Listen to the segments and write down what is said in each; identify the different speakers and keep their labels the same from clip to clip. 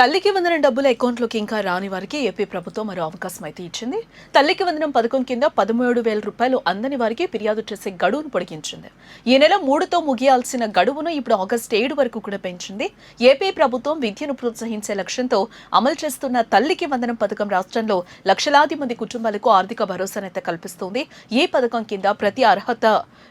Speaker 1: తల్లికి వందనం డబ్బుల అకౌంట్లోకి ఇంకా రాని వారికి ఏపీ ప్రభుత్వం మరో అవకాశం అయితే ఇచ్చింది. తల్లికి వందనం పథకం కింద 13,000 రూపాయలు అందని వారికి ఫిర్యాదు చేసే గడువును పొడిగించింది. ఈ నెల 3తో ముగియాల్సిన గడువును ఇప్పుడు ఆగస్టు 7 వరకు కూడా పెంచింది. ఏపీ ప్రభుత్వం విద్యను ప్రోత్సహించే లక్ష్యంతో అమలు చేస్తున్న తల్లికి వందనం పథకం రాష్ట్రంలో లక్షలాది మంది కుటుంబాలకు ఆర్థిక భరోసానైతే కల్పిస్తుంది. ఈ పథకం కింద ప్రతి అర్హత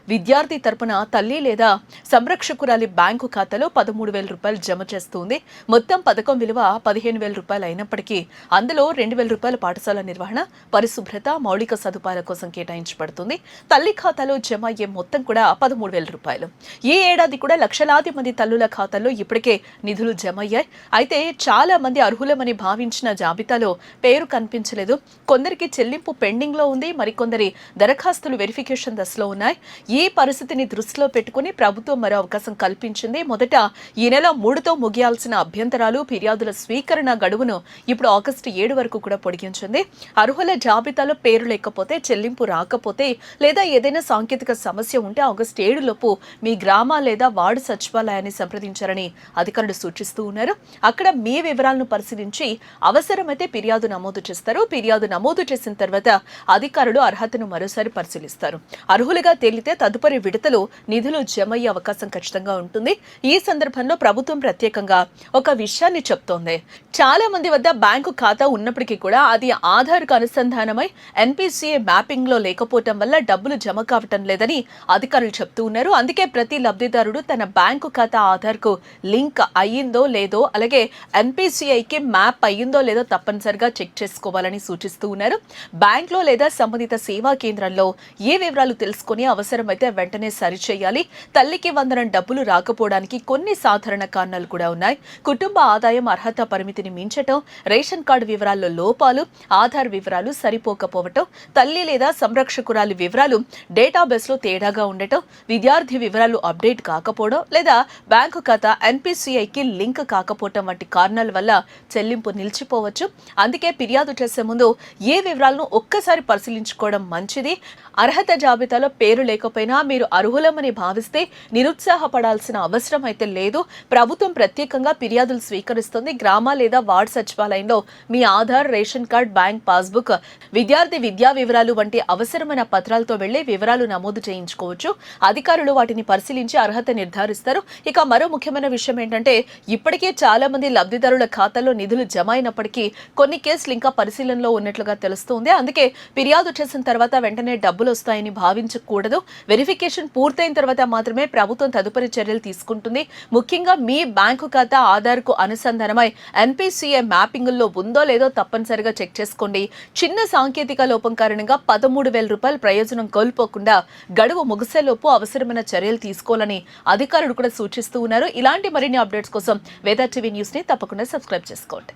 Speaker 1: విద్యార్థి తరపున తల్లి లేదా సంరక్షకురాలి బ్యాంకు ఖాతాలో 13,000 రూపాయలు జమ చేస్తుంది. మొత్తం పథకం విలువ 15,000 రూపాయలు అయినప్పటికీ అందులో 2,000 రూపాయల పాఠశాల నిర్వహణ, పరిశుభ్రత, మౌలిక సదుపాయాల కోసం కేటాయించబడుతుంది. తల్లి ఖాతాలో జమ అయ్యే మొత్తం కూడా 13,000 రూపాయలు. ఈ ఏడాది కూడా లక్షలాది మంది తల్లుల ఖాతాల్లో ఇప్పటికే నిధులు జమ అయ్యాయి. అయితే చాలా మంది అర్హులమని భావించిన జాబితాలో పేరు కనిపించలేదు. కొందరికి చెల్లింపు పెండింగ్ లో ఉంది, మరికొందరి దరఖాస్తులు వెరిఫికేషన్ దశలో ఉన్నాయి. ఈ పరిస్థితిని దృష్టిలో పెట్టుకుని ప్రభుత్వం మరో అవకాశం కల్పించింది. మొదట ఈ నెల 3తో ముగియాల్సిన అభ్యంతరాలు, ఫిర్యాదుల స్వీకరణ గడువును ఇప్పుడు ఆగస్టు 7 వరకు కూడా పొడిగించింది. అర్హుల జాబితాలో పేరు లేకపోతే, చెల్లింపు రాకపోతే లేదా ఏదైనా సాంకేతిక సమస్య ఉంటే ఆగస్టు 7 లోపు మీ గ్రామ లేదా వార్డు సచివాలయాన్ని సంప్రదించారని అధికారులు సూచిస్తూ ఉన్నారు. అక్కడ మీ వివరాలను పరిశీలించి అవసరమైతే ఫిర్యాదు నమోదు చేస్తారు. ఫిర్యాదు నమోదు చేసిన తర్వాత అధికారులు అర్హతను మరోసారి పరిశీలిస్తారు. అర్హులుగా తేలితే తదుపరి విడతలో నిధులు జమ అయ్యే అవకాశం ఖచ్చితంగా ఉంటుంది. ఈ సందర్భంలో ప్రభుత్వం ప్రత్యేకంగా ఒక విషయాన్ని చెప్తోంది. చాలా మంది వద్ద బ్యాంకు ఖాతా ఉన్నప్పటికీ కూడా అది ఆధార్కు అనుసంధానమై ఎన్పీసీఏ మ్యాపింగ్ లో లేకపోవటం వల్ల డబ్బులు జమ కావటం లేదని అధికారులు చెప్తూ ఉన్నారు. అందుకే ప్రతి లబ్ధిదారుడు తన బ్యాంకు ఖాతా ఆధార్కు లింక్ అయ్యిందో లేదో, అలాగే ఎన్పీసీఐకి మ్యాప్ అయ్యిందో లేదో తప్పనిసరిగా చెక్ చేసుకోవాలని సూచిస్తూ ఉన్నారు. బ్యాంక్ లో లేదా సంబంధిత సేవా కేంద్రంలో ఏ వివరాలు తెలుసుకుని అవసరమైతే వెంటనే సరిచేయాలి. తల్లికి వందనం డబ్బులు రాకపోవడానికి కొన్ని సాధారణ కారణాలు కూడా ఉన్నాయి. కుటుంబ ఆదాయం అర్హత పరిమితిని మించటం, రేషన్ కార్డు వివరాల్లో లోపాలు, ఆధార్ వివరాలు సరిపోకపోవటం, తల్లి లేదా సంరక్షకురాలి వివరాలు డేటాబేస్ లో తేడాగా ఉండటం, విద్యార్థి వివరాలు అప్డేట్ కాకపోవడం లేదా బ్యాంకు ఖాతా ఎన్పీసీఐకి లింక్ కాకపోవటం వంటి కారణాల వల్ల చెల్లింపు నిలిచిపోవచ్చు. అందుకే ఫిర్యాదు చేసే ముందు ఏ వివరాలను ఒక్కసారి పరిశీలించుకోవడం మంచిది. అర్హత జాబితాలో పేరు లేకపోయినా మీరు అర్హులమని భావిస్తే నిరుత్సాహపడాల్సిన అవసరం అయితే లేదు. ప్రభుత్వం ప్రత్యేకంగా ఫిర్యాదులు స్వీకరిస్తుంది. గ్రామ లేదా వార్డు సచివాలయంలో మీ Aadhaar, ration card, bank passbook, విద్యార్థి విద్యా వివరాలు వంటి అవసరమైన పత్రాలతో వెళ్లి వివరాలు నమోదు చేయించుకోవచ్చు. అధికారులు వాటిని పరిశీలించి అర్హత నిర్ధారిస్తారు. ఇక మరో ముఖ్యమైన విషయం ఏంటంటే, ఇప్పటికే చాలా మంది లబ్ధిదారుల ఖాతాలో నిధులు జమ అయినప్పటికీ కొన్ని కేసులు ఇంకా పరిశీలనలో ఉన్నట్లుగా తెలుస్తోంది. అందుకే ఫిర్యాదు చేసిన తర్వాత వెంటనే డబ్బులు వస్తాయని భావించకూడదు. వెరిఫికేషన్ పూర్తయిన తర్వాత మాత్రమే ప్రభుత్వం తదుపరి చర్యలు తీసుకుంటుంది. ముఖ్యంగా మీ బ్యాంకు ఖాతా ఆధార్కు అనుసంధానమై ఎన్పీసీఏ మ్యాపింగుల్లో ఉందో లేదో తప్పనిసరిగా చెక్ చేసుకోండి. చిన్న సాంకేతిక లోపం కారణంగా 13,000 రూపాయల ప్రయోజనం కోల్పోకుండా గడువు ముగిసేలోపు అవసరమైన చర్యలు తీసుకోవాలని అధికారులు కూడా సూచిస్తూ ఉన్నారు. ఇలాంటి మరిన్ని అప్డేట్స్ కోసం వేదా టీవీ న్యూస్ ని తప్పకుండా సబ్స్క్రైబ్ చేసుకోండి.